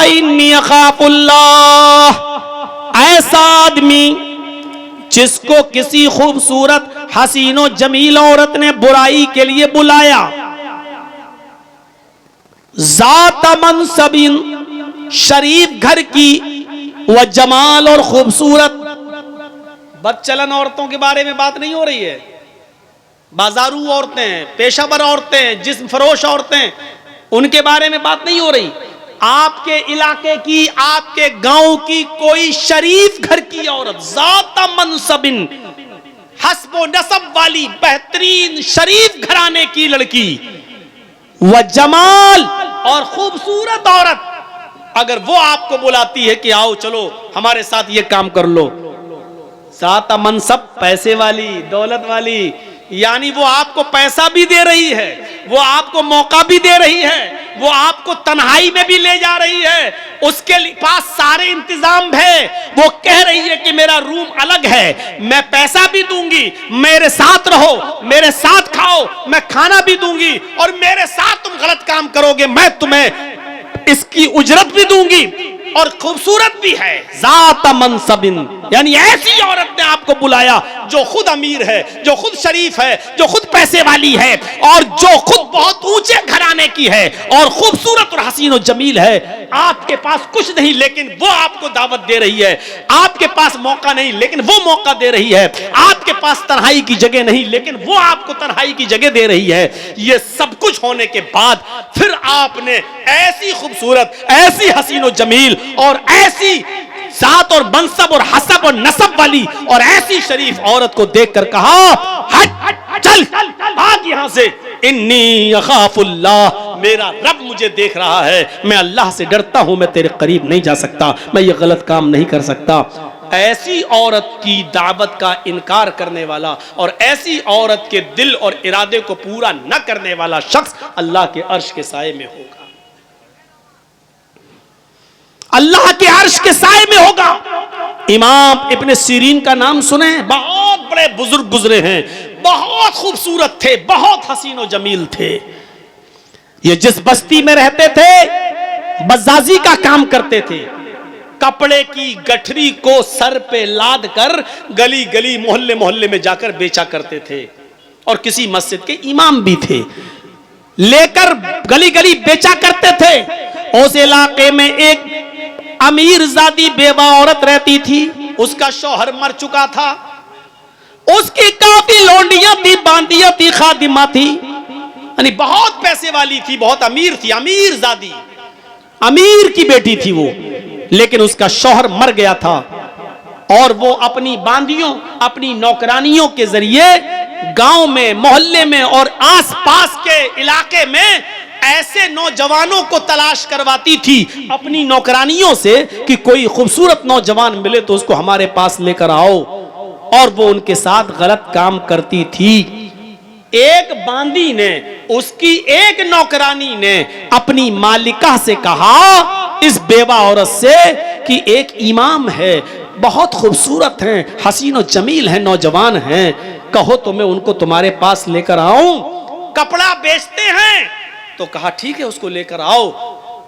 इन्नी अखाफुल्लाह। ऐसा आदमी जिसको किसी खूबसूरत हसीनो जमील औरत ने बुराई के लिए बुलाया, ज़ात मनसबिन, शरीफ घर की, व जमाल और खूबसूरत। बदचलन औरतों के बारे में बात नहीं हो रही है, बाजारू औरतें, पेशावर औरतें, जिस्म फरोश औरतें, उनके बारे में बात नहीं हो रही। आपके इलाके की, आपके गांव की कोई शरीफ घर की औरत, ज़ात मनसबिन, हस्ब नसब वाली बेहतरीन शरीफ घराने की लड़की, व जमाल और खूबसूरत औरत, अगर वो आपको बुलाती है कि आओ चलो हमारे साथ ये काम कर लो, ज़ात मनसब, पैसे वाली, दौलत वाली, यानी वो आपको पैसा भी दे रही है, वो आपको मौका भी दे रही है, वो आपको तन्हाई में भी ले जा रही है, उसके पास सारे इंतजाम है, वो कह रही है कि मेरा रूम अलग है, मैं पैसा भी दूंगी, मेरे साथ रहो, मेरे साथ खाओ, मैं खाना भी दूंगी, और मेरे साथ तुम गलत काम करोगे मैं तुम्हें इसकी उजरत भी दूंगी, और खूबसूरत भी है, ज़ात मनसबिन, यानी ऐसी औरत ने आपको बुलाया जो खुद अमीर है, जो खुद शरीफ है, जो खुद पैसे वाली है, और जो खुद बहुत ऊंचे घराने की है, और खूबसूरत और हसीन और जमील है। आपके पास कुछ नहीं लेकिन वो आपको दावत दे रही है, आपके पास मौका नहीं लेकिन वो मौका दे रही है, आपके पास तन्हाई की जगह नहीं लेकिन वो आपको तन्हाई की जगह दे रही है। ये सब कुछ होने के बाद फिर आपने ऐसी खूबसूरत, ऐसी हसीन और जमील और ऐसी जात और मनसब और हसब और नसब वाली और ऐसी शरीफ औरत को देखकर कहा, हट चल भाग यहां से, इन्नी अखाफुल्लाह, मेरा रब मुझे देख रहा है, मैं अल्लाह से डरता हूं, मैं तेरे करीब नहीं जा सकता, मैं ये गलत काम नहीं कर सकता। ऐसी औरत की दावत का इनकार करने वाला और ऐसी औरत के दिल और इरादे को पूरा न करने वाला शख्स अल्लाह के अर्श के साए में होगा, अल्लाह के अर्श के साए में होगा। इमाम इब्ने सीरीन का नाम सुने, बहुत बड़े बुजुर्ग गुजरे हैं, बहुत खूबसूरत थे, बहुत हसीन और जमील थे। ये जिस बस्ती में रहते थे बज़ाज़ी का काम करते थे, कपड़े की गठरी को सर पे लाद कर गली गली मोहल्ले मोहल्ले में जाकर बेचा करते थे, और किसी मस्जिद के इमाम भी थे, लेकर गली गली बेचा करते थे। उस इलाके में एक अमीर ज़ादी बेवा औरत रहती थी, उसका शौहर मर चुका था, उसकी काफी लौंडियां थी, बांदियां थी, खादिमा थी, यानी बहुत पैसे वाली थी, बहुत अमीर थी, अमीर ज़ादी, अमीर की बेटी थी वो, लेकिन उसका शौहर मर गया था, और वो अपनी बांदियों, अपनी नौकरानियों के जरिए गांव में, मोहल्ले में और आसपास के इलाके में ऐसे नौजवानों को तलाश करवाती थी अपनी नौकरानियों से कि कोई खूबसूरत नौजवान मिले तो उसको हमारे पास लेकर आओ, और वो उनके साथ गलत काम करती थी। एक बांदी ने, उसकी एक नौकरानी ने अपनी मालिका से कहा, इस बेवा औरत से, कि एक इमाम है, बहुत खूबसूरत हैं, हसीन और जमील हैं, नौजवान हैं, कहो तो मैं उनको तुम्हारे पास लेकर आऊं, कपड़ा बेचते हैं। तो कहा ठीक है, उसको लेकर आओ।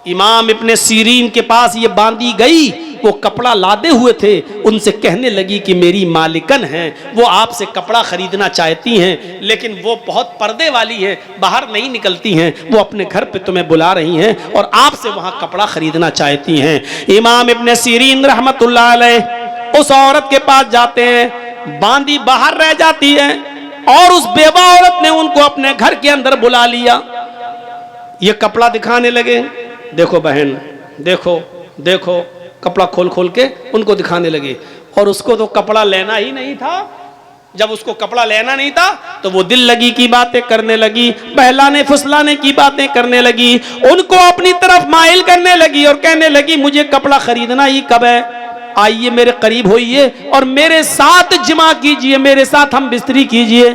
इमाम इब्ने सीरीन के पास ये बांदी गई, वो कपड़ा लादे हुए थे, उनसे कहने लगी कि मेरी मालिकन हैं, वो आपसे कपड़ा खरीदना चाहती हैं, लेकिन वो बहुत पर्दे वाली हैं, बाहर नहीं निकलती हैं, वो अपने घर पे तुम्हें बुला रही हैं और आपसे वहाँ कपड़ा खरीदना चाहती हैं। इमाम इब्ने सीरीन रहमतुल्लाह अलैह उस औरत के पास जाते हैं, बांदी बाहर रह जाती है, और उस बेवा औरत ने उनको अपने घर के अंदर बुला लिया। ये कपड़ा दिखाने लगे, देखो बहन, देखो देखो, कपड़ा खोल खोल के उनको दिखाने लगे, और उसको तो कपड़ा लेना ही नहीं था। जब उसको कपड़ा लेना नहीं था तो वो दिल लगी की बातें करने लगी, बहलाने फुसलाने की बातें करने लगी, उनको अपनी तरफ माइल करने लगी और कहने लगी मुझे कपड़ा खरीदना ही कब है, आइए मेरे करीब होइए और मेरे साथ जिमा कीजिए, मेरे साथ हम बिस्तरी कीजिए।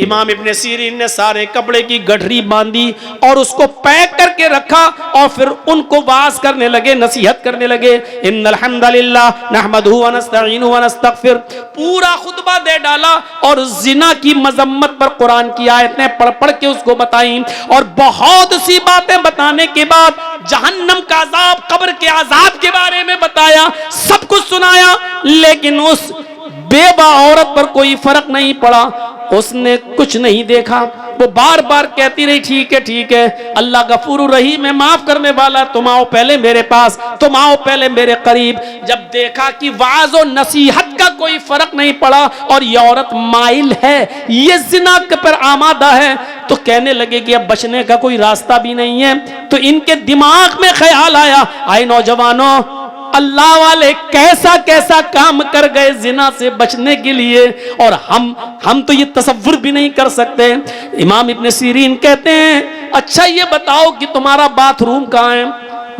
इमाम इब्ने सीरीन ने सारे कपड़े की गठरी बांधी और उसको पैक करके रखा और फिर उनको वाज करने लगे, नसीहत करने लगे। इन्नल हम्दुलिल्लाह नहमदुहु व नस्तईनुहु व नस्तगफिर, पूरा खुतबा दे डाला और जिना की मजम्मत पर कुरान की आयतें पढ़ पढ़ के उसको बताई और बहुत सी बातें बताने के बाद जहन्नम का अजाब, कब्र के अजाब के बारे में बताया, सब कुछ सुनाया। लेकिन उस बेवा औरत पर कोई फर्क नहीं पड़ा, उसने कुछ नहीं देखा। वो बार बार कहती रही ठीक है, अल्लाह गफूर रहीम है, माफ करने वाला, तुम आओ पहले मेरे पास, तुम आओ पहले मेरे करीब। जब देखा कि वाज और नसीहत का कोई फर्क नहीं पड़ा और ये औरत माइल है, ये जिना पर आमादा है, तो कहने लगे कि अब बचने का कोई रास्ता भी नहीं है। तो इनके दिमाग में ख्याल आया, आए नौजवानों, अल्लाह वाले कैसा कैसा काम कर गए जिना से बचने के लिए, और हम तो ये तसव्वुर भी नहीं कर सकते। इमाम इब्ने सीरीन कहते हैं, अच्छा ये बताओ कि तुम्हारा बाथरूम कहाँ है?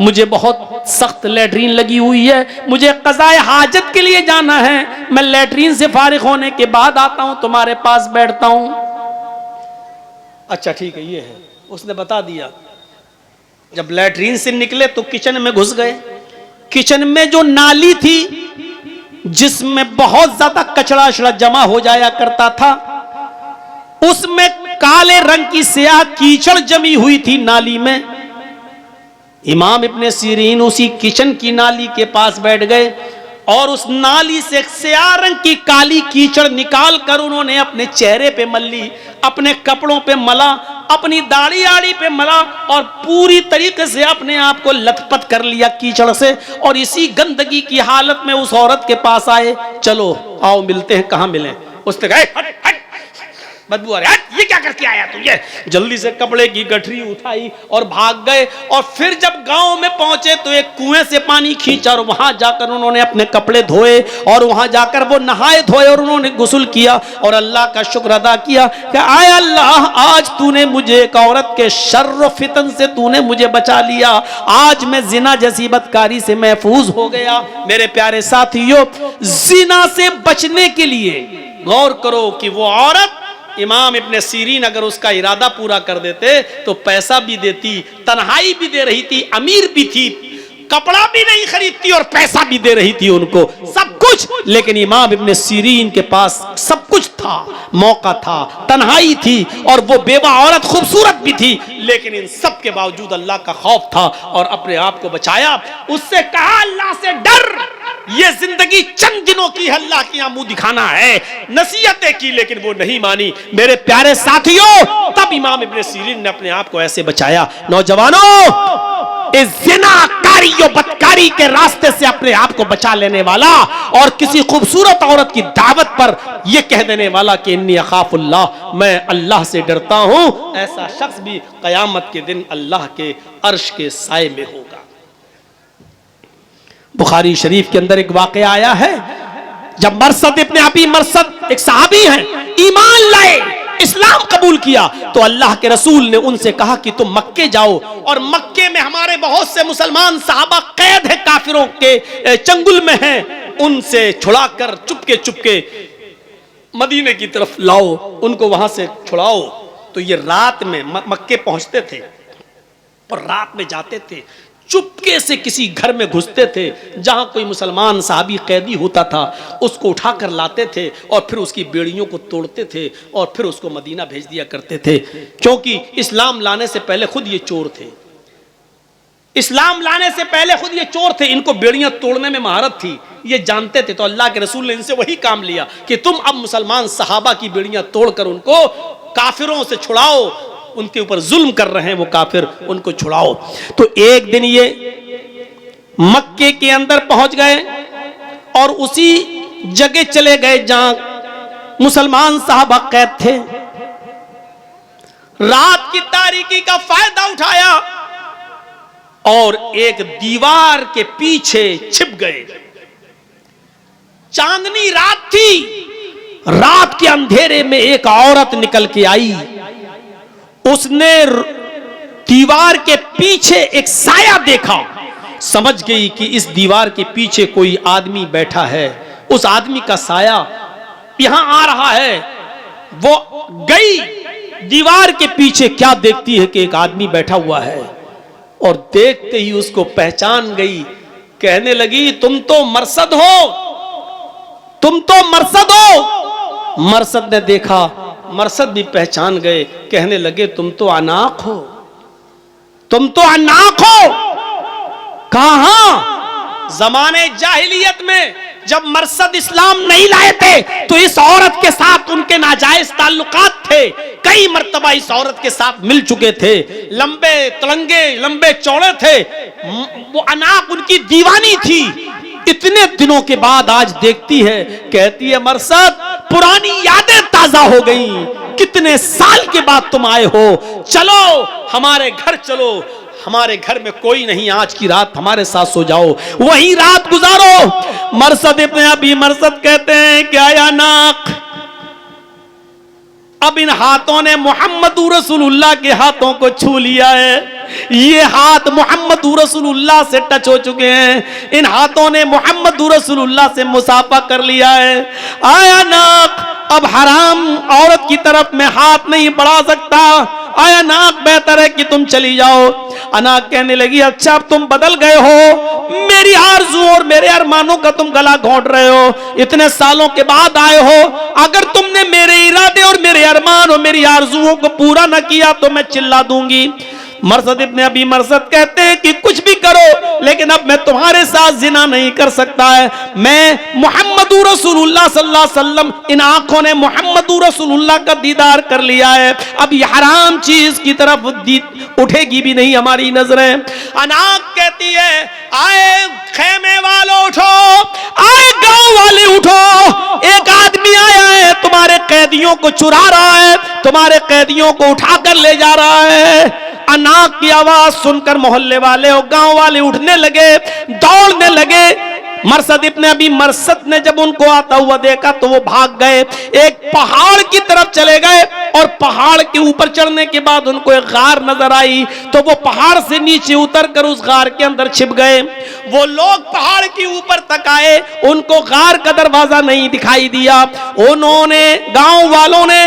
मुझे बहुत सख्त लैट्रीन लगी हुई है, मुझे क़ज़ाए हाजत के लिए जाना है, मैं लैट्रीन से फारिग होने के बाद आता हूँ, तुम्हारे पास बैठता हूँ। अच्छा ठीक है, ये है, उसने बता दिया। जब लैट्रीन से निकले तो किचन में घुस गए। किचन में जो नाली थी जिसमें बहुत ज्यादा कचरा अचड़ा जमा हो जाया करता था, उसमें काले रंग की स्याह कीचड़ जमी हुई थी नाली में। इमाम इब्ने सीरीन उसी किचन की नाली के पास बैठ गए और उस नाली से स्याह रंग की काली कीचड़ निकाल कर उन्होंने अपने चेहरे पे मल ली, अपने कपड़ों पे मला, अपनी दाढ़ी आड़ी पे मला और पूरी तरीके से अपने आप को लथपथ कर लिया कीचड़ से। और इसी गंदगी की हालत में उस औरत के पास आए, चलो आओ मिलते हैं, कहाँ मिले? उसने कहा बदबू आ रही, ये क्या करके आया तू? ये जल्दी से कपड़े की गठरी उठाई और भाग गए। और फिर जब गांव में पहुंचे तो एक कुएं से पानी खींचा और वहां जाकर उन्होंने अपने कपड़े धोए और वहां जाकर वो नहाए धोए और उन्होंने गुस्ल किया और अल्लाह का शुक्र अदा किया कि आय अल्लाह, आज तूने मुझे एक औरत के शर्र फितन से तूने मुझे बचा लिया, आज मैं जिना जैसी बदकारी से महफूज हो गया। मेरे प्यारे साथियों, जिना से बचने के लिए गौर करो कि वो औरत, इमाम इब्ने सीरीन अगर उसका इरादा पूरा कर देते तो पैसा भी देती, तन्हाई भी दे रही थी, अमीर भी थी, कपड़ा भी नहीं खरीदती और पैसा भी दे रही थी उनको, सब कुछ। लेकिन इमाम इब्ने सीरीन के पास सब कुछ था, मौका था, तन्हाई थी और वो बेवा औरत खूबसूरत भी थी, लेकिन इन सब के बावजूद अल्लाह का खौफ था और अपने आप को बचाया। उससे कहा, अल्लाह से डर, ये जिंदगी चंद दिनों की, अल्लाह की मुंह दिखाना है। नसीहतें की लेकिन वो नहीं मानी। मेरे प्यारे साथियों, तब इमाम इब्ने सीरीन ने अपने आप को ऐसे बचाया। नौजवानों, इस जिनाकारी और बदकारी के रास्ते से अपने आप को बचा लेने वाला और किसी खूबसूरत औरत की दावत पर यह कह देने वाला कि इन्नी अखाफुल्लाह, मैं अल्लाह से डरता हूं, ऐसा शख्स भी कयामत के दिन अल्लाह के अर्श के साए में होगा। बुखारी शरीफ के अंदर एक वाक़या आया है, जब मरसद इब्ने अबी मरसद एक सहाबी हैं, ईमान लाए, इस्लाम कबूल किया, तो अल्लाह के रसूल ने उनसे कहा कि तुम मक्के जाओ और मक्के में हमारे बहुत से मुसलमान सहाबा कैद है, काफिरों के चंगुल में हैं, उनसे छुड़ाकर चुपके चुपके मदीने की तरफ लाओ, उनको वहां से छुड़ाओ। तो ये रात में मक्के पहुंचते थे और रात में जाते थे, चुपके से किसी घर में घुसते थे, जहां कोई मुसलमान साहबी कैदी होता था उसको उठाकर लाते थे और फिर उसकी बेड़ियों को तोड़ते थे और फिर उसको मदीना भेज दिया करते थे। क्योंकि इस्लाम लाने से पहले खुद ये चोर थे, इस्लाम लाने से पहले खुद ये चोर थे, इनको बेड़ियां तोड़ने में महारत थी, ये जानते थे। तो अल्लाह के रसूल ने इनसे वही काम लिया कि तुम अब मुसलमान सहाबा की बेड़ियां तोड़कर उनको काफिरों से छुड़ाओ, उनके ऊपर जुल्म कर रहे हैं वो काफिर, उनको छुड़ाओ। तो एक दिन ये मक्के के अंदर पहुंच गए और उसी जगह चले गए जहां मुसलमान साहबा कैद थे। रात की तारीकी का फायदा उठाया और एक दीवार के पीछे छिप गए। चांदनी रात थी, रात के अंधेरे में एक औरत निकल के आई, उसने दीवार के पीछे एक साया देखा, समझ गई कि इस दीवार के पीछे कोई आदमी बैठा है, उस आदमी का साया यहां आ रहा है। वो गई, दीवार के पीछे क्या देखती है कि एक आदमी बैठा हुआ है, और देखते ही उसको पहचान गई। कहने लगी तुम तो मरसद हो, तुम तो मरसद हो। मरसद ने देखा, मरसद भी पहचान गए। कहने लगे तुम तो अनाक हो, तुम तो अनाक हो। कहां? जमाने जाहिलियत में जब मरसद इस्लाम नहीं लाए थे तो इस औरत के साथ उनके नाजायज ताल्लुकात थे। कई मर्तबा इस औरत के साथ मिल चुके थे, लंबे तलंगे, लंबे चौड़े थे, वो अनाक उनकी दीवानी थी। इतने दिनों के बाद आज देखती है, कहती है मरसद पुरानी यादें ताजा हो गई, कितने साल के बाद तुम आए हो, चलो हमारे घर चलो, हमारे घर में कोई नहीं, आज की रात हमारे साथ सो जाओ, वही रात गुजारो। मरसद इब्न अबी मरसद कहते हैं क्या या नाक, अब इन हाथों ने मोहम्मदुर रसूलुल्लाह के हाथों को छू लिया है, ये हाथ मोहम्मदुर रसूलुल्लाह से टच हो चुके हैं, इन हाथों ने मोहम्मदुर रसूलुल्लाह से मुसाफा कर लिया है। आया नाक, अब हराम औरत की तरफ मैं हाथ नहीं बढ़ा सकता, आया नाक बेहतर है कि तुम चली जाओ। अनाक कहने लगी अच्छा अब तुम बदल गए हो, मेरी आरज़ू और मेरे अरमानों का तुम गला घोंट रहे हो, इतने सालों के बाद आए हो, अगर तुमने मेरे इरादे और मेरे अरमान और मेरी आरज़ुओं को पूरा न किया तो मैं चिल्ला दूंगी। मरसद इब्न अबी मरसद कहते हैं कि कुछ भी करो लेकिन अब मैं तुम्हारे साथ जिना नहीं कर सकता है, मैं मुहम्मदुर रसूलुल्लाह सल्लल्लाहु अलैहि वसल्लम, इन आंखों ने मुहम्मदुर रसूलुल्लाह का दीदार कर लिया है, अब ये हराम चीज की तरफ उठेगी भी नहीं हमारी नजरें। अनाक कहती है आए खेमे वालों उठो, आए गांव वाले उठो, एक आदमी आया है तुम्हारे कैदियों को चुरा रहा है, तुम्हारे कैदियों को उठाकर ले जा रहा है। अनाक की आवाज सुनकर मोहल्ले वाले और गांव वाले उठने लगे, दौड़ने लगे। मरसद इब्न अबी मरसद ने जब उनको आता हुआ देखा तो वो भाग गए, एक पहाड़ की तरफ चले गए, और पहाड़ के ऊपर चढ़ने के बाद उनको एक गार नजर आई तो वो पहाड़ से नीचे उतरकर उस गार के अंदर छिप गए। वो लोग पहाड़ के ऊपर तक आए, उनको गार का दरवाजा नहीं दिखाई दिया, उन्होंने, गांव वालों ने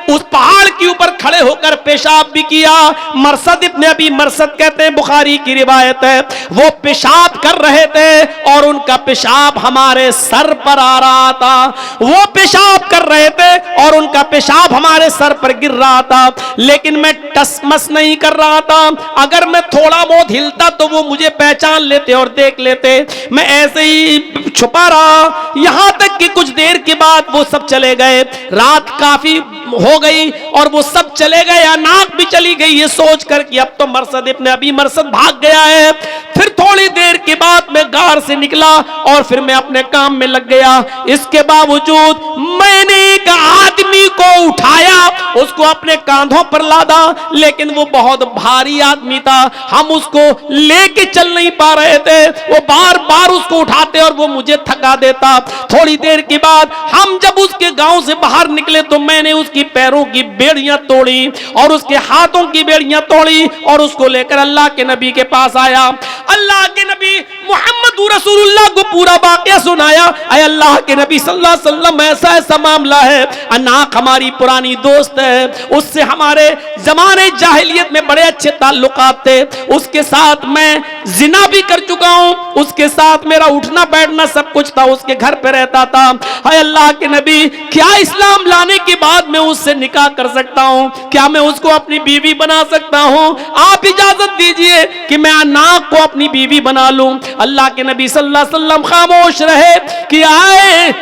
उस पहाड़ के ऊपर खड़े होकर पेशाब भी किया। मरसद इब्न अबी मरसद कहते हैं, बुखारी की रिवायत है, वो पेशाब कर रहे थे और उनका पेशाब हमारे सर पर आ रहा था, वो पेशाब कर रहे थे और उनका पेशाब हमारे सर पर गिर रहा था, लेकिन मैं टसमस नहीं कर रहा था, अगर मैं थोड़ा बहुत हिलता तो वो मुझे पहचान लेते और देख लेते, मैं ऐसे ही छुपा रहा, यहां तक कि कुछ देर के बाद वो सब चले गए। रात काफी हो गई और वो सब चले गए, अनाक भी चली गई, ये सोचकर कि अब तो मरसद इब्न अबी मरसद भाग गया है। फिर थोड़ी देर के बाद मैं गार से निकला और फिर मैं अपने काम में लग गया। इसके बावजूद मैंने एक आदमी को उठाया, उसको अपने कांधों पर लादा, लेकिन वो बहुत भारी आदमी था, हम उसको लेके चल नहीं पा रहे थे, वो बार बार उसको उठाते और वो मुझे थका देता। थोड़ी देर के बाद हम जब उसके गांव से बाहर निकले तो मैंने उसकी पैरों की बेड़ियां तोड़ी और उसके हाथों की बेड़ियां तोड़ी और उसको लेकर अल्लाह के नबी के पास आया। अल्लाह के नबी मुहम्मद रसूलुल्लाह को पूरा वाकया सुनाया। अय अल्लाह के नबी सल्लल्लाहु अलैहि वसल्लम, ऐसा ऐसा मामला है, अनाक हमारी पुरानी दोस्त है, उससे हमारे जमाने जाहिलियत में बड़े अच्छे ताल्लुकात थे, उसके साथ मैं जिना भी कर चुका हूं, उसके साथ मेरा उठना बैठना सब कुछ था, उसके घर पे रहता था। अय अल्लाह के नबी, क्या इस्लाम लाने के बाद मैं उससे निकाह कर सकता हूं? क्या मैं उसको अपनी बीवी बना सकता हूं? आप इजाजत दीजिए कि मैं अनाक को अपनी बीवी बना लूं। अल्लाह के नबी सल्लल्लाहु अलैहि वसल्लम खामोश रहे कि आए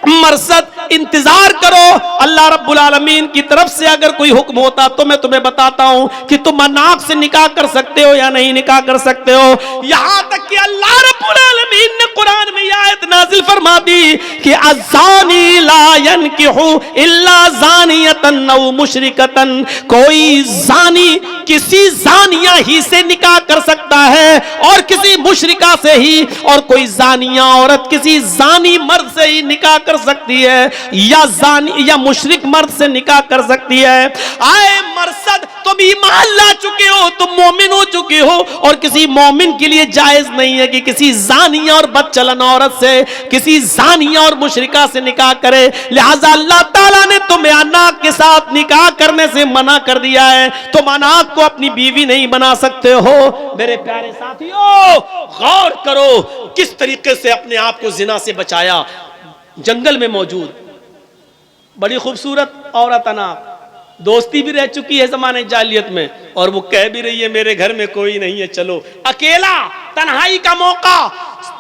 मरसद, इंतजार करो, अल्लाह रब्बुल आलमीन की तरफ से अगर कोई हुक्म होता तो मैं तुम्हें बताता हूं कि तुम अनाक से निकाह कर सकते हो या नहीं निकाह कर सकते हो। यहां तक कि अल्लाह रब्बुल आलमीन ने कुरान में यह आयत नाजिल फरमा दी कि अज़ानी ला यनकिहु इल्ला ज़ानियतन औ मुशरिकतन, कोई जानी किसी जानिया ही से निकाह कर सकता है और किसी मुशरिका से ही, और कोई जानिया औरत किसी जानी मर्द से ही निकाह कर सकती है, या जानी या मुशरिक मर्द से निकाह कर सकती है। आए मरसद, तुम ईमान ला चुके हो, तुम मोमिन हो चुके हो, और किसी मोमिन के लिए जायज नहीं है कि किसी जानिया और बदचलन औरत से, किसी जानिया और मुशरिका से निकाह करे। लिहाजा अल्लाह ताला ने तुम्हें अनाक के साथ निकाह करने से मना कर दिया है। तुम अनाक को अपनी बीवी नहीं बना सकते हो। मेरे प्यारे साथियों, गौर करो किस तरीके से अपने आप को जिना से बचाया। जंगल में मौजूद बड़ी खूबसूरत औरत अनाक, दोस्ती भी रह चुकी है जमाने जालियत में, और वो कह भी रही है मेरे घर में कोई नहीं है, चलो। अकेला, तन्हाई का मौका,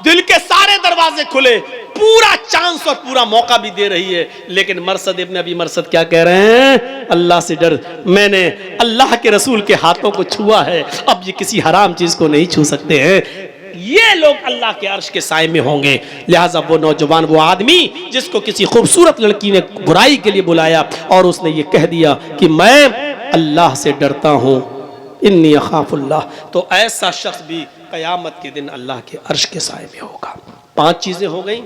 दिल के सारे दरवाजे खुले, पूरा चांस और पूरा मौका भी दे रही है। लेकिन मरसद इब्न अबी मरसद क्या कह रहे हैं? अल्लाह से डर, मैंने अल्लाह के रसूल के हाथों को छुआ है, अब ये किसी हराम चीज को नहीं छू सकते हैं। ये लोग अल्लाह के अर्श के साए में होंगे। लिहाजा वो नौजवान, वो आदमी जिसको किसी खूबसूरत लड़की ने बुराई के लिए बुलाया और उसने ये कह दिया कि मैं अल्लाह से डरता हूं, इन्नी अखाफुल्लाह, तो ऐसा शख्स भी कयामत के दिन अल्लाह के अर्श के साए में होगा। 5 चीजें हो गई,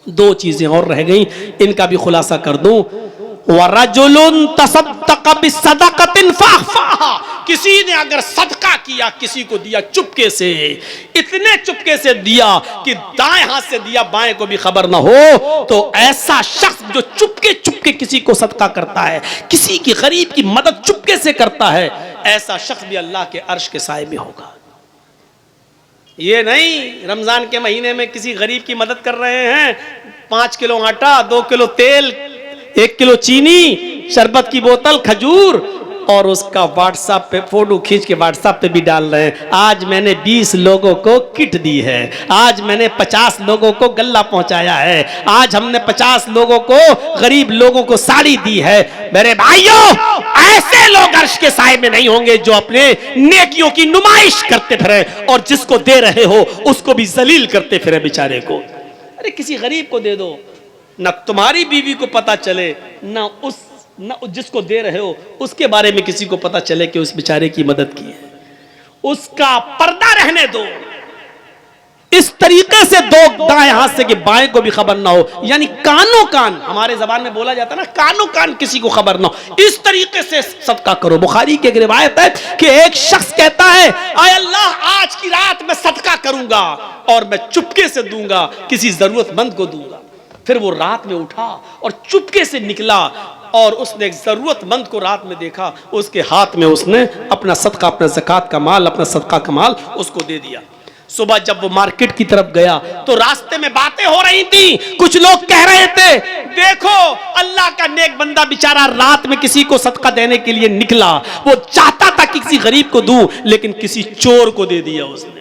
2 चीजें और रह गई, इनका भी खुलासा कर दूं। वरजुलुन तसद्दक़ बिस्सदक़तिन फअख़फ़ाहा, किसी ने अगर सदका किया, किसी को दिया चुपके से, इतने चुपके से दिया कि दाएं हाथ से दिया बाएं को भी खबर ना हो, तो ऐसा शख्स जो चुपके चुपके किसी को सदका करता है, किसी की गरीब की मदद चुपके से करता है, ऐसा शख्स भी अल्लाह के अर्श के साए में होगा। ये नहीं रमजान के महीने में किसी गरीब की मदद कर रहे हैं, 5 किलो आटा, 2 किलो तेल, 1 किलो चीनी, शरबत की बोतल, खजूर, और उसका व्हाट्सएप पे फोटो खींच के व्हाट्सएप पे भी डाल रहे हैं, आज मैंने 20 लोगों को किट दी है, आज मैंने 50 लोगों को गल्ला पहुंचाया है, आज हमने 50 लोगों को, गरीब लोगों को साड़ी दी है। मेरे भाइयों, ऐसे लोग अर्श के साए में नहीं होंगे जो अपने नेकियों की नुमाइश करते फिरे और जिसको दे रहे हो उसको भी जलील करते फिरे बेचारे को। अरे किसी गरीब को दे दो, न तुम्हारी बीवी को पता चले, न जिसको दे रहे हो उसके बारे में किसी को पता चले कि उस बेचारे की मदद की है, उसका पर्दा रहने दो। इस तरीके से दो दाएं हाथ से कि बाएं को भी खबर ना हो, यानी कानो कान, हमारे जबान में बोला जाता है ना, कानो कान किसी को खबर ना हो, इस तरीके से सदका करो। बुखारी की एक रिवायत है कि एक शख्स कहता है, आय अल्लाह, आज की रात मैं सदका करूंगा और मैं चुपके से दूंगा, किसी जरूरतमंद को दूंगा। फिर वो रात में उठा और चुपके से निकला और उसने एक जरूरतमंद को रात में देखा, उसके हाथ में उसने अपना सदका, अपना ज़कात का माल, अपना सदका का माल उसको दे दिया। सुबह जब वो मार्केट की तरफ गया तो रास्ते में बातें हो रही थी, कुछ लोग कह रहे थे, देखो अल्लाह का नेक बंदा बेचारा रात में किसी को सदका देने के लिए निकला, वो चाहता था कि किसी गरीब को दूं, लेकिन किसी चोर को दे दिया उसने।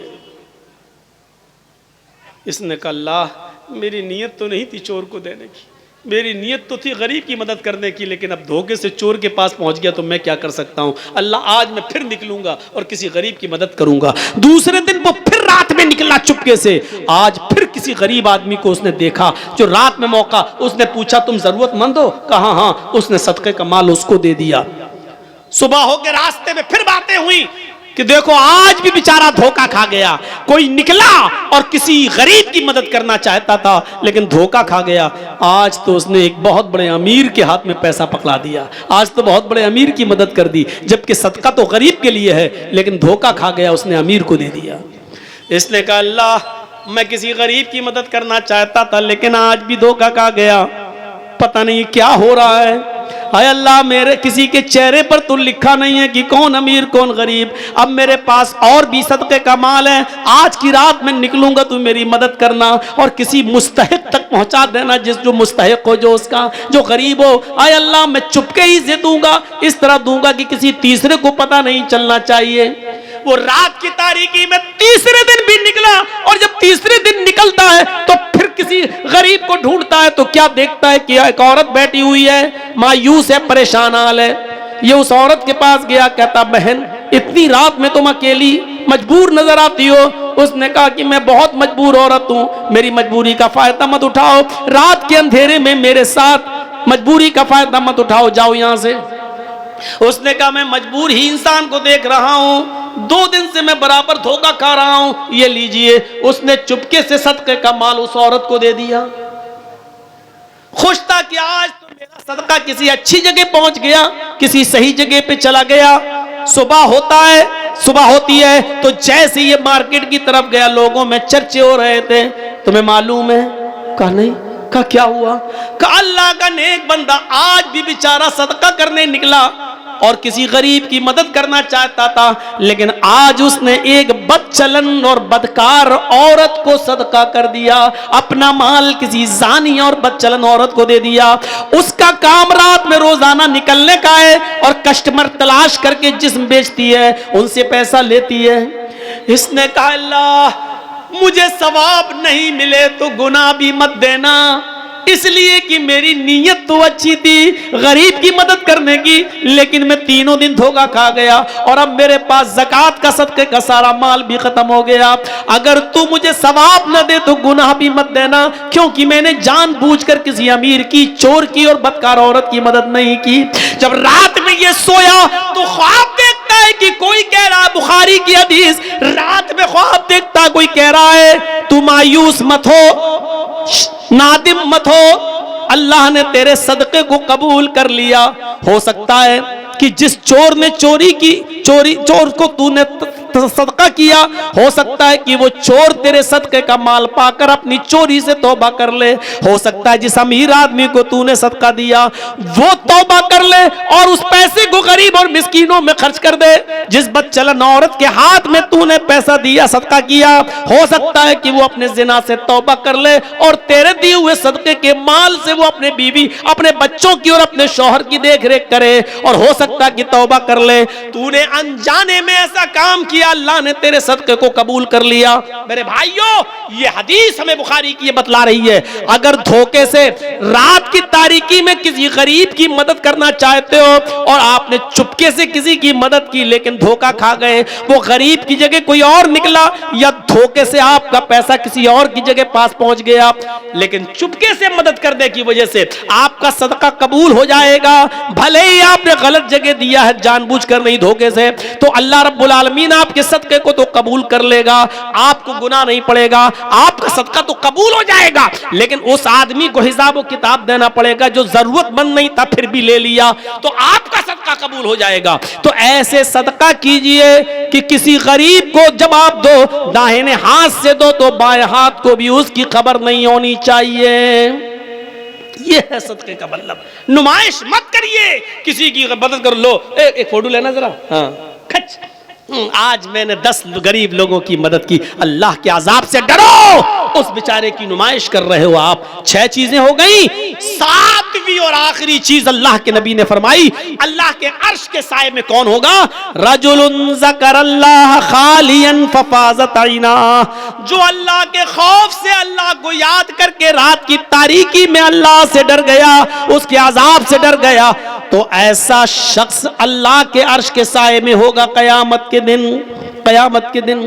इसने कहा, अल्लाह, मेरी नीयत तो नहीं थी चोर को देने की, मेरी नीयत तो थी गरीब की मदद करने की, लेकिन अब धोखे से चोर के पास पहुंच गया तो मैं क्या कर सकता हूं। अल्लाह, आज मैं फिर निकलूंगा और किसी गरीब की मदद करूंगा। दूसरे दिन वो फिर रात में निकला चुपके से, आज फिर किसी गरीब आदमी को उसने देखा जो रात में मौका, उसने पूछा, तुम जरूरतमंद हो? कहा हाँ। उसने सदके का माल उसको दे दिया। सुबह हो के रास्ते में फिर बातें हुई कि देखो आज भी बेचारा धोखा खा गया, कोई निकला और किसी गरीब की मदद करना चाहता था लेकिन धोखा खा गया। आज तो उसने एक बहुत बड़े अमीर के हाथ में पैसा पकड़ा दिया, आज तो बहुत बड़े अमीर की मदद कर दी, जबकि सदका तो गरीब के लिए है, लेकिन धोखा खा गया, उसने अमीर को दे दिया। इसने कहा, अल्लाह, मैं किसी गरीब की मदद करना चाहता था लेकिन आज भी धोखा खा गया, पता नहीं क्या हो रहा है। हाय अल्लाह, मेरे किसी के चेहरे पर तो लिखा नहीं है कि कौन अमीर कौन गरीब। अब मेरे पास और भी सदके का माल है, आज की रात में निकलूंगा, तू मेरी मदद करना और किसी मुस्तहिक तक पहुंचा देना, जो मुस्तहिक हो, जो उसका जो गरीब हो। हाय अल्लाह, मैं चुपके ही से दूंगा, इस तरह दूंगा कि किसी तीसरे को पता नहीं चलना चाहिए। वो रात की तारीकी में तीसरे दिन भी निकला, और जब तीसरे दिन निकलता है तो फिर किसी गरीब को ढूंढता है तो क्या देखता है कि एक औरत बैठी हुई है, मायूस है, परेशान हाल है। ये उस औरत के पास गया, कहता, बहन, इतनी रात में तुम अकेली मजबूर नजर आती हो। उसने कहा कि मैं बहुत मजबूर औरत हूं, मेरी मजबूरी का फायदा मत उठाओ, रात के अंधेरे में मेरे साथ मजबूरी का फायदा मत उठाओ, जाओ यहां से। उसने कहा मैं मजबूर ही इंसान को देख रहा हूं, 2 दिन से मैं बराबर धोखा खा रहा हूं, ये लीजिए। उसने चुपके से सदके का माल उस औरत को दे दिया। खुश था कि आज तो मेरा सदका किसी अच्छी जगह पहुंच गया, किसी सही जगह पे चला गया। सुबह होती है तो जैसे ये मार्केट की तरफ गया, लोगों में चर्चे हो रहे थे, तुम्हें मालूम है? कहा नहीं। कहा क्या हुआ? कहा अल्लाह का नेक बंदा आज भी बेचारा सदका करने निकला और किसी गरीब की मदद करना चाहता था, लेकिन आज उसने एक बदचलन और बदकार औरत को सदका कर दिया। अपना माल किसी जानी और बदचलन औरत को दे दिया। उसका काम रात में रोजाना निकलने का है और कस्टमर तलाश करके जिस्म बेचती है, उनसे पैसा लेती है। इसने कहा अल्लाह मुझे सवाब नहीं मिले तो गुनाह भी मत देना, इसलिए कि मेरी नीयत तो अच्छी थी गरीब की मदद करने की, लेकिन मैं 3 दिन धोखा खा गया और अब मेरे पास ज़कात का सदके का सारा माल भी खत्म हो गया। अगर तू मुझे सवाब न दे तो गुनाह भी मत देना, क्योंकि मैंने जानबूझकर किसी अमीर की, चोर की और बदकार औरत की मदद नहीं की। जब रात में ये सोया तो ख्वाब देखता है कि कोई कह रहा है, बुखारी की हदीस, रात में ख्वाब देखता कोई कह रहा है तू मायूस मत हो, नादिम मत हो, अल्लाह ने तेरे सदके को कबूल कर लिया। हो सकता है कि जिस चोर ने चोर को तूने सदका किया, हो सकता है कि वो चोर तेरे सदके का माल पाकर अपनी चोरी से तौबा कर ले। हो सकता है जिस अमीर आदमी को तूने सदका दिया वो तौबा कर ले और उस पैसे को गरीब और मिस्कीनों में खर्च कर दे। जिस बदचलन औरत के हाथ में तूने पैसा दिया, सदका किया, हो सकता है कि वो अपने जिना से तौबा कर ले और तेरे दिए हुए सदके के माल से वो अपने बीवी, अपने बच्चों की और अपने शौहर की देख रेख करे, और हो सकता है कि तौबा कर ले। तूने अनजाने में ऐसा काम किया, अल्लाह ने तेरे सदके को कबूल कर लिया। मेरे भाइयों, ये हदीस हमें बुखारी की ये बतला रही है, अगर धोखे से रात की तारीकी में किसी गरीब की मदद करना चाहते हो और आपने चुपके से किसी की मदद की लेकिन धोखा खा गए, वो गरीब की जगह कोई और निकला या धोखे से आपका पैसा किसी और की जगह पास पहुंच गया, लेकिन चुपके से मदद करने की वजह से आपका सदका कबूल हो जाएगा। भले ही आपने गलत जगह दिया है, जानबूझकर नहीं धोखे से, तो अल्लाह रब्बुल आलमीन आपके सदके को तो कबूल कर लेगा, आपको गुनाह नहीं पड़ेगा, आपका सदका तो कबूल हो जाएगा। लेकिन उस आदमी को हिसाब व किताब देना पड़ेगा जो जरूरतमंद नहीं था फिर भी ले लिया, तो आपका सदका कबूल हो जाएगा। तो ऐसे सदका कीजिए कि किसी गरीब को जब आप दो, दाहिने हाथ से दो तो बाएं हाथ को भी उसकी खबर नहीं होनी चाहिए। ये है सदके का मतलब। नुमाइश मत करिए, किसी की मदद कर लो। एक फोटो लेना जरा, हाँ खच। आज मैंने 10 गरीब लोगों की मदद की, अल्लाह के अजाब से डरो, उस बेचारे की नुमाइश कर रहे हो आप। 6 चीजें हो गई, 7वीं और आखिरी चीज अल्लाह के नबी ने फरमाई, अल्लाह के अर्श के साए में कौन होगा? रजुलुन ज़करल्लाह खालियन फफाज़त ऐना, जो अल्लाह के खौफ से अल्लाह को याद करके रात की तारीकी में अल्लाह से डर गया, उसके अजाब से डर गया, तो ऐसा शख्स अल्लाह के अर्श के साए में होगा कयामत के दिन। कयामत के दिन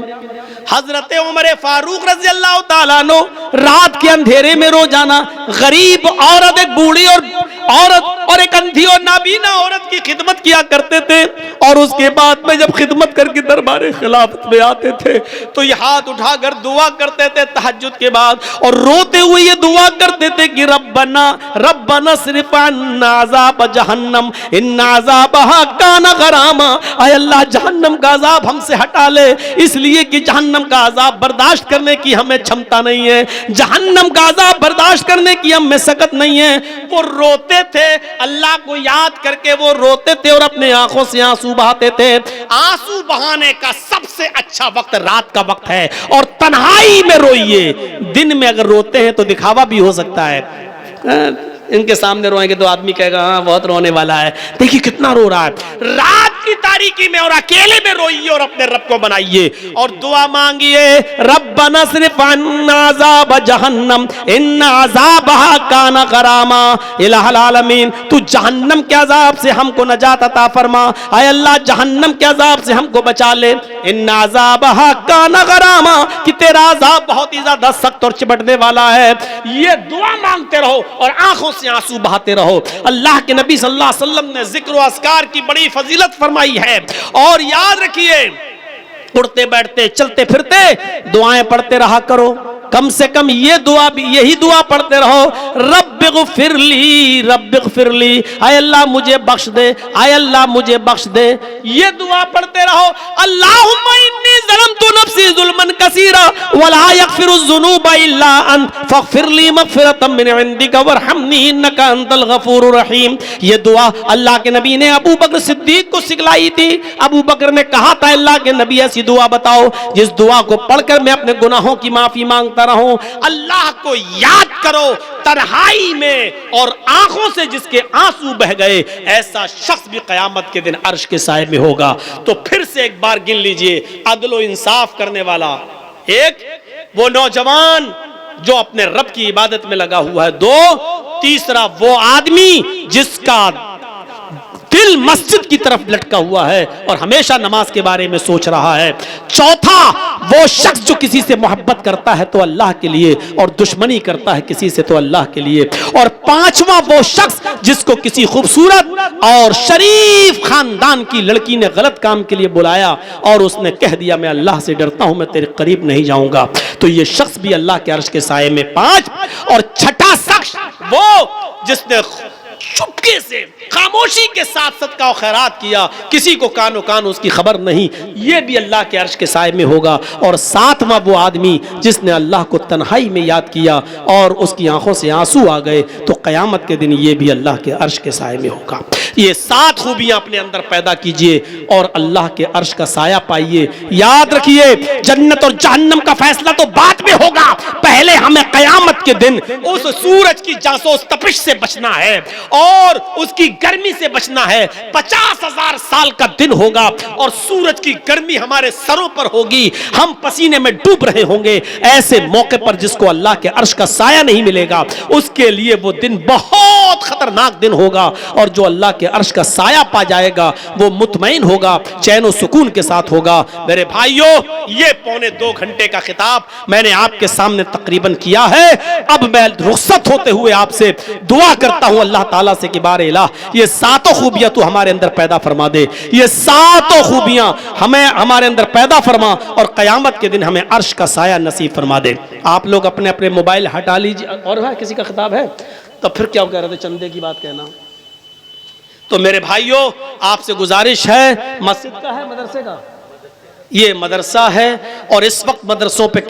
हजरत उमर फारूक रज़ी अल्लाह ताला अन्हु रात के अंधेरे में रोजाना गरीब औरत, एक बूढ़ी औरत और एक अंधी और नाबीना औरत की खिदमत किया करते थे, और उसके बाद में जब खिदमत करके दरबार खिलाफत में आते थे तो ये हाथ उठाकर दुआ करते थे तहज्जुद के बाद, और रोते हुए ये दुआ करते थे कि रब्बना रब्बना सिर्फ अन्ना अज़ाब जहन्नम इन्ना अज़ाबहा काना गरामा, आय अल्लाह जहन्नम का अजाब हमसे हटा ले, इसलिए कि जहन्नम का अजाब बर्दाश्त करने की हमें क्षमता नहीं है, जहन्नम का अजाब बर्दाश्त करने की हम में सकत नहीं है। वो रोते थे, अल्लाह को याद करके वो रोते थे और अपने आंखों से आंसू बहाते थे। आंसू बहाने का सबसे अच्छा वक्त रात का वक्त है, और तन्हाई में रोइए। दिन में अगर रोते हैं तो दिखावा भी हो सकता है, इनके सामने रोएंगे तो आदमी कहेगा हाँ बहुत रोने वाला है, देखिए कितना रो रहा है। रात की तारीख तारीकी में और अकेले में रोइए और अपने रब को बनाइए और दुआ मांगिए, रब्बना सिर्फ अज़ाब जहन्नम इन्ना अज़ाबहा काना गरामा, इलाहुल आलमीन तू जहन्नम के अजाब से हमको नजात अता फरमा, आय अल्लाह जहन्नम के अजाब से हमको बचा ले, इन्ना अज़ाबहा काना गरामा कि तेरा अजाब बहुत ही ज्यादा सख्त और चिपटने वाला है। ये दुआ मांगते रहो और आंखों से आंसू बहाते रहो। अल्लाह के नबी सल्लल्लाहु अलैहि वसल्लम ने जिक्र व अस्कार की बड़ी फजीलत फरमाई है और याद रखिए उठते बैठते चलते फिरते दुआएं पढ़ते रहा करो, कम से कम ये दुआ भी यही दुआ पढ़ते रहो, रब्बिग़फिरली, आय अल्लाह मुझे बख्श दे, आय अल्लाह मुझे बख्श दे, ये दुआ पढ़ते रहो। अल्लाहुम्मा इन्नी ज़लमतु नफ्सी ज़ुल्मन कसीरा वला यग़फिरुज़्ज़ुनूबा इल्ला अंत फ़ग़फ़िरली मग़फ़िरतम मिन इंदिका वरहमनी इन्नका अंतल गफ़ूरुर रहीम। ये दुआ अल्लाह के नबी ने अबू बकर सिद्दीक को सिखलाई थी। अबू बकर ने कहा था अल्लाह के नबी ऐसी दुआ बताओ जिस दुआ को पढ़कर मैं अपने गुनाहों की माफी मांगता रहूं। अल्लाह को याद करो तन्हाई में और आंखों से जिसके आंसू बह गए, ऐसा शख्स भी कयामत के दिन अर्श के साए में होगा। तो फिर से एक बार गिन लीजिए, अदल व इंसाफ करने वाला एक, वो नौजवान जो अपने रब की इबादत में लगा हुआ है, दो, तीसरा वो आदमी जिसका दिल मस्जिद की तरफ लटका हुआ है और हमेशा नमाज के बारे में सोच रहा है, चौथा वो शख्स जो किसी से मोहब्बत करता है तो अल्लाह के लिए और दुश्मनी करता है किसी से तो अल्लाह के लिए, और पांचवा वो शख्स जिसको किसी खूबसूरत और शरीफ खानदान की लड़की ने गलत काम के लिए बुलाया और उसने कह दिया मैं अल्लाह से डरता हूं, मैं तेरे करीब नहीं जाऊंगा, तो ये शख्स भी अल्लाह के अर्श के साए में पांच। और छठा शख्स वो जिसने चुपके से खामोशी के साथ सदका और खैरात किया, किसी को कानो कान उसकी खबर नहीं, ये भी अल्लाह के अर्श के साए में होगा। और सातवां वो आदमी जिसने अल्लाह को तन्हाई में याद किया और उसकी आंखों से आंसू आ गए, तो क़यामत के दिन ये भी अल्लाह के अर्श के साए में होगा। ये सात खूबियां अपने अंदर पैदा कीजिए और अल्लाह के अर्श का साया पाइए। याद रखिए जन्नत और जहन्नम का फैसला तो बाद में होगा, पहले हमें क़यामत के दिन उस सूरज की जासोस तपिश से बचना है और उसकी गर्मी से बचना है। 50,000 साल का दिन होगा और सूरज की गर्मी हमारे सरों पर होगी, हम पसीने में डूब रहे होंगे। ऐसे मौके पर जिसको अल्लाह के अर्श का साया नहीं मिलेगा, उसके लिए वो दिन बहुत खतरनाक दिन होगा, और जो अल्लाह के अर्श का साया पा जाएगा वो मुतमईन होगा, चैन और सुकून के साथ होगा। मेरे भाइयों, ये 2.25 घंटे का खिताब मैंने आपके सामने तकरीबन किया है। अब मैं रुखसत होते हुए आपसे दुआ करता हूं अल्लाह ताला से कि बारे इलाह ये सातों खूबियां तू हमारे अंदर पैदा फरमा दे, ये सातों खूबियां हमें हमारे अंदर पैदा फरमा और क़यामत के दिन हमें अर्श का साया नसीब फरमा दे। आप लोग अपने अपने मोबाइल हटा लीजिए। और है किसी का खिताब है? तो फिर क्या कह रहे थे, चंदे की बात कहना। तो मेरे भाइयों, आपसे गुजारिश है, मस्जिद का है मदरसे का? ये मदरसा है और इस वक्त मदरसों पे